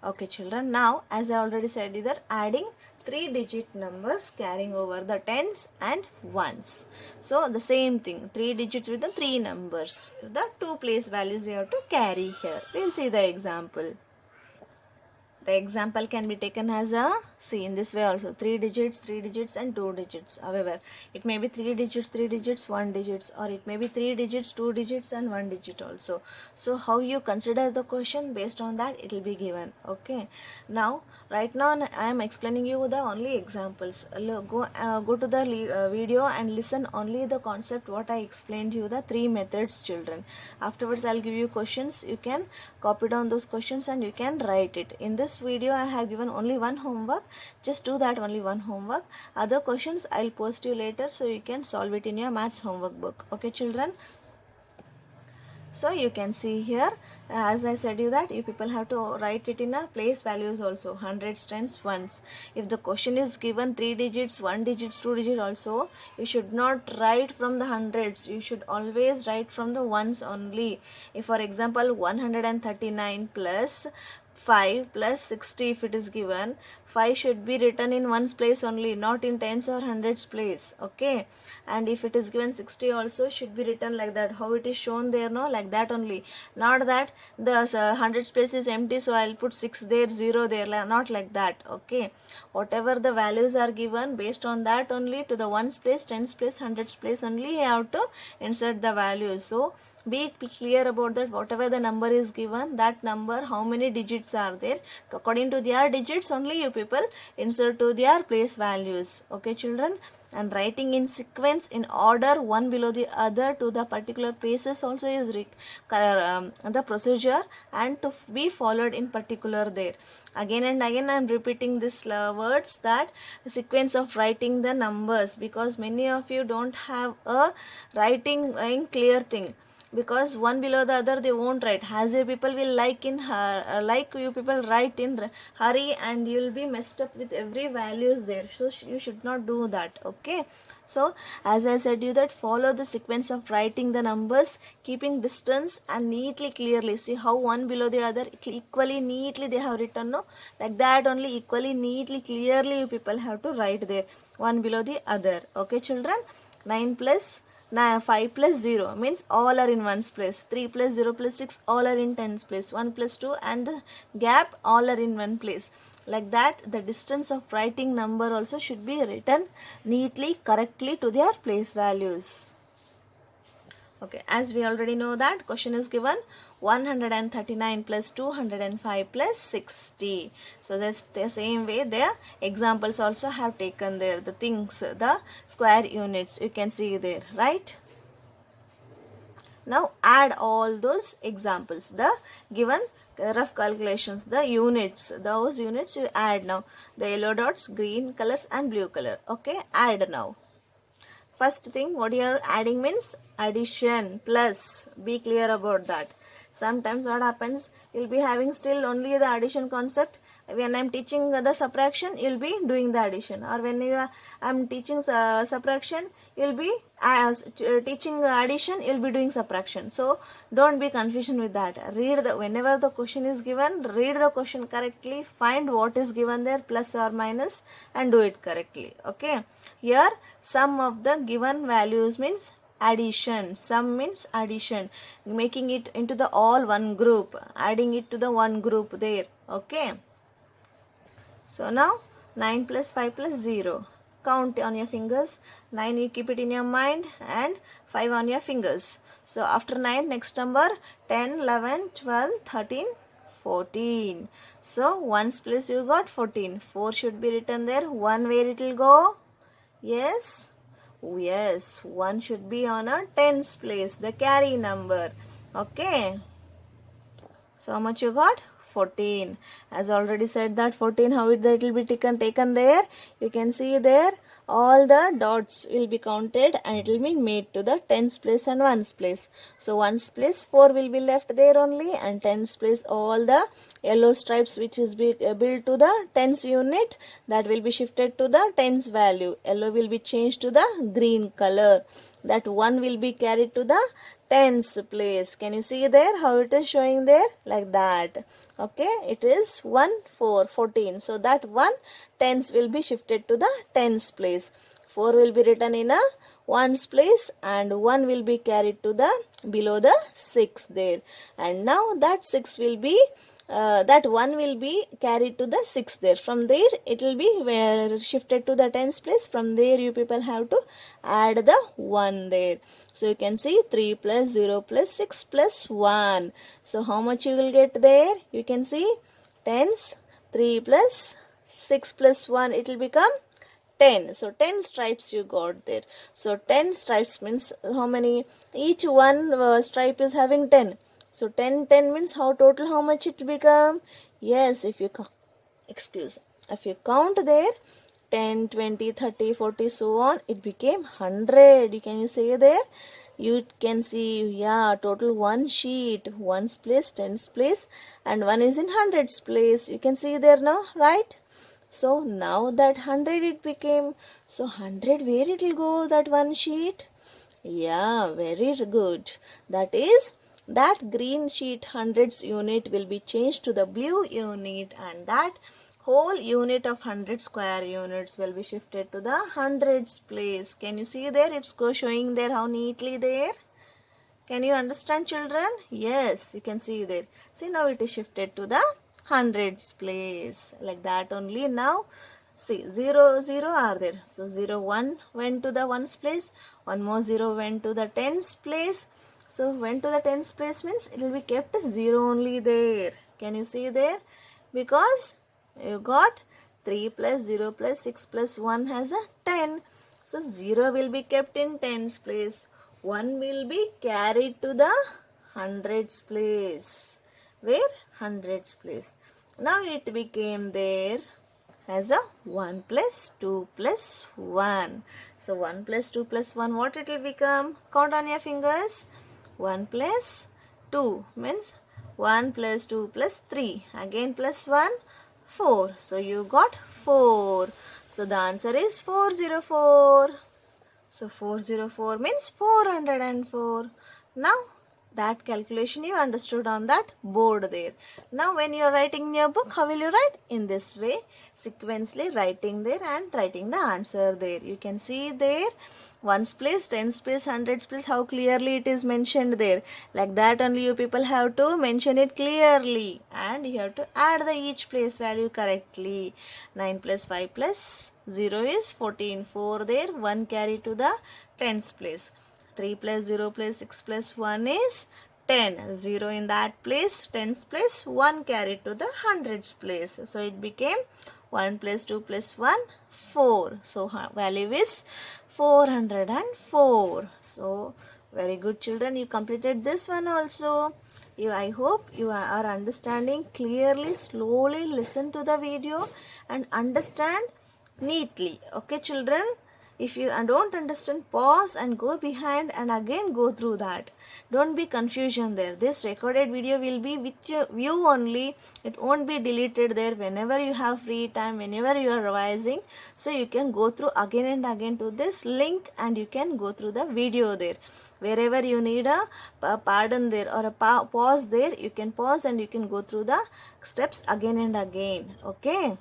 Okay children, now as I already said, these are adding 3-digit numbers carrying over the tens and ones. So the same thing, 3 digits with the 3 numbers. The 2 place values you have to carry here. We'll see the example. The example can be taken as a, see in this way also, 3 digits and 2 digits. However, it may be 3 digits, 1 digits, or it may be 3 digits, 2 digits and 1 digit also. So how you consider the question, based on that it will be given. Okay. Now, right now I am explaining you the only examples. Go to the video and listen only the concept what I explained you, the 3 methods children. Afterwards I'll give you questions. You can copy down those questions and you can write it. In this video I have given only one homework. Just do that only one homework. Other questions I'll post you later, so you can solve it in your maths homework book. Okay children. So you can see here, as I said you that you people have to write it in a place values also, hundreds, tens, ones. If the question is given 3 digits, 1 digits, 2 digits also, you should not write from the hundreds. You should always write from the ones only. If for example 139 plus 5 plus 60, if it is given, 5 should be written in ones place only, not in tens or hundreds place. Okay. And if it is given 60 also, should be written like that, how it is shown there, no, like that only. Not that the hundreds place is empty, so I'll put 6 there, 0 there, not like that. Okay. Whatever the values are given, based on that only, to the ones place, tens place, hundreds place only you have to insert the values. So be clear about that. Whatever the number is given, that number, how many digits are there, according to their digits only you people insert to their place values. Okay children. And writing in sequence in order, one below the other to the particular places also is the procedure, and to be followed in particular there. Again and again I am repeating this words, that sequence of writing the numbers, because many of you don't have a writing in clear thing, because one below the other they won't write. As you people will like you people write in hurry, and you will be messed up with every values there. So you should not do that. Okay. So as I said you that, follow the sequence of writing the numbers, keeping distance and neatly clearly. See how one below the other equally neatly they have written, no, like that only, equally neatly clearly you people have to write there, one below the other. Okay children. 9 plus 5 plus 0 means all are in ones place. 3 plus 0 plus 6 all are in tens place. 1 plus 2 and the gap all are in one place. Like that, the distance of writing number also should be written neatly, correctly to their place values. Okay, as we already know that question is given 139 plus 205 plus 60. So that's the same way the examples also have taken there, the things, the square units you can see there, right? Now add all those examples, the given rough calculations, the units, those units you add now. The yellow dots, green colors and blue color. Okay, add now. First thing, what you are adding means addition, plus. Be clear about that. Sometimes what happens, you'll be having still only the addition concept. When I'm teaching the subtraction, you'll be doing the addition. Or when I'm teaching subtraction, you'll be teaching addition, you'll be doing subtraction. So don't be confusion with that. Read whenever the question is given, read the question correctly, find what is given there, plus or minus, and do it correctly. Okay. Here sum of the given values means addition. Sum means addition, making it into the all one group, adding it to the one group there. Okay. So now 9 plus 5 plus 0. Count on your fingers. 9 you keep it in your mind, and 5 on your fingers. So after 9, next number 10, 11, 12, 13, 14. So ones place you got 14. 4 should be written there. 1 where it will go? Yes. Yes, 1 should be on a tens place, the carry number. Okay. So how much you got? 14. As already said that 14, how it will be taken there. You can see there all the dots will be counted, and it will be made to the tens place and ones place. So ones place 4 will be left there only, and tens place all the yellow stripes which is built to the tens unit, that will be shifted to the tens value. Yellow will be changed to the green color. That 1 will be carried to the tens place. Can you see there how it is showing there? Like that. Okay, it is 1, 4, 14. So that 1 tens will be shifted to the tens place. 4 will be written in a ones place and 1 will be carried to the below the 6 there. And now that 6 will be that 1 will be carried to the 6 there. From there it will be shifted to the tens place. From there you people have to add the 1 there. So you can see 3 plus 0 plus 6 plus 1. So how much you will get there? You can see tens, 3 plus 6 plus 1, it will become 10. So 10 stripes you got there. So 10 stripes means how many? Each one stripe is having 10. So 10 means how much it become? Yes, if you if you count there 10, 20, 30, 40, so on, it became 100. You can say there? You can see, yeah, total one sheet, ones place, tens place, and one is in hundreds place. You can see there now, right? So now that 100 it became, so 100 where it will go, that one sheet? Yeah, very good. That is, that green sheet hundreds unit will be changed to the blue unit, and that whole unit of 100 square units will be shifted to the hundreds place. Can you see there? It's showing there how neatly there. Can you understand, children? Yes, you can see there. See, now it is shifted to the hundreds place. Like that only. Now, see, 0, 0 are there. So, 0, 1 went to the ones place. One more 0 went to the tens place. So, went to the tens place means it will be kept 0 only there. Can you see there? Because you got 3 plus 0 plus 6 plus 1 has a 10. So, 0 will be kept in tens place. 1 will be carried to the hundreds place. Where? Hundreds place. Now it became there as a 1 plus 2 plus 1. So 1 plus 2 plus 1, what it will become? Count on your fingers. 1 plus 2 means 1 plus 2 plus 3. Again plus 1, 4. So you got 4. So the answer is 404. So 404 means 404. Now that calculation you understood on that board there. Now when you are writing in your book, how will you write? In this way, sequentially writing there and writing the answer there. You can see there ones place, tens place, hundreds place, how clearly it is mentioned there. Like that only you people have to mention it clearly, and you have to add the each place value correctly. 9 plus 5 plus 0 is 14. 4 there, 1 carry to the tens place. 3 plus 0 plus 6 plus 1 is 10. 0 in that place, tens place, 1 carried to the hundreds place. So it became 1 plus 2 plus 1, 4. So value is 404. So very good, children. You completed this one also. I hope you are understanding clearly. Slowly listen to the video and understand neatly. Okay, children? If you don't understand, pause and go behind and again go through that. Don't be confusion there. This recorded video will be with you only. It won't be deleted there. Whenever you have free time, whenever you are revising, so you can go through again and again to this link and you can go through the video there. Wherever you need a pardon there or a pause there, you can pause and you can go through the steps again and again. Okay.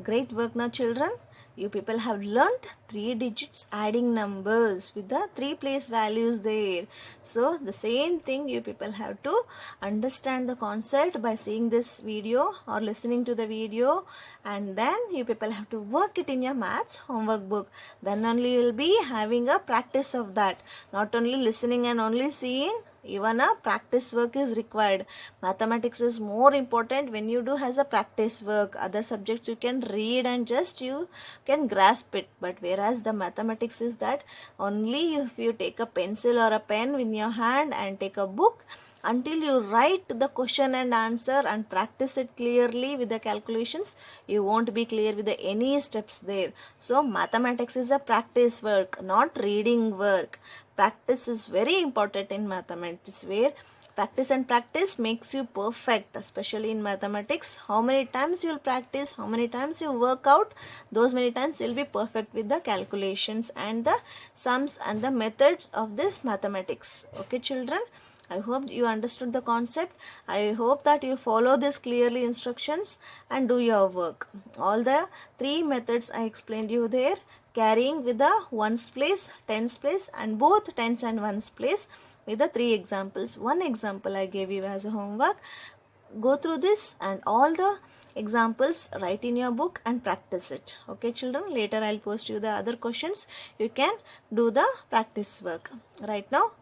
Great work now, children. You people have learnt 3 digits adding numbers with the 3 place values there. So the same thing you people have to understand the concept by seeing this video or listening to the video, and then you people have to work it in your maths homework book. Then only you will be having a practice of that. Not only listening and only seeing, even a practice work is required. Mathematics is more important when you do as a practice work. Other subjects you can read and just you can grasp it, but whereas the mathematics is that only if you take a pencil or a pen in your hand and take a book, until you write the question and answer and practice it clearly with the calculations, you won't be clear with any steps there. So mathematics is a practice work, not reading work. Practice is very important in mathematics, where Practice and practice makes you perfect, especially in mathematics. How many times you'll practice, how many times you work out, those many times you'll be perfect with the calculations and the sums and the methods of this mathematics. Okay, children? I hope you understood the concept. I hope that you follow this clearly instructions and do your work. All the three methods I explained you there, carrying with the ones place, tens place, and both tens and ones place with the three examples. One example I gave you as a homework. Go through this and all the examples write in your book and practice it. Okay, children? Later I'll post you the other questions. You can do the practice work. Right now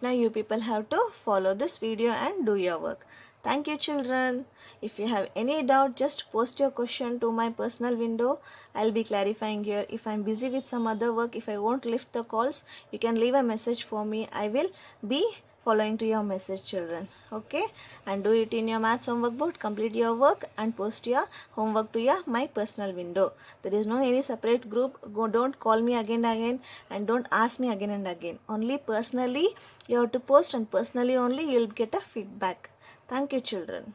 you people have to follow this video and do your work. Thank you, children. If you have any doubt, just post your question to my personal window. I'll be clarifying here. If I'm busy with some other work, if I won't lift the calls, you can leave a message for me. I will be following to your message, children. Okay, and do it in your maths homework board. Complete your work and post your homework to your my personal window. There is no any separate group. Don't call me again and don't ask me again and again. Only personally you have to post, and personally only you'll get a feedback. Thank you, children.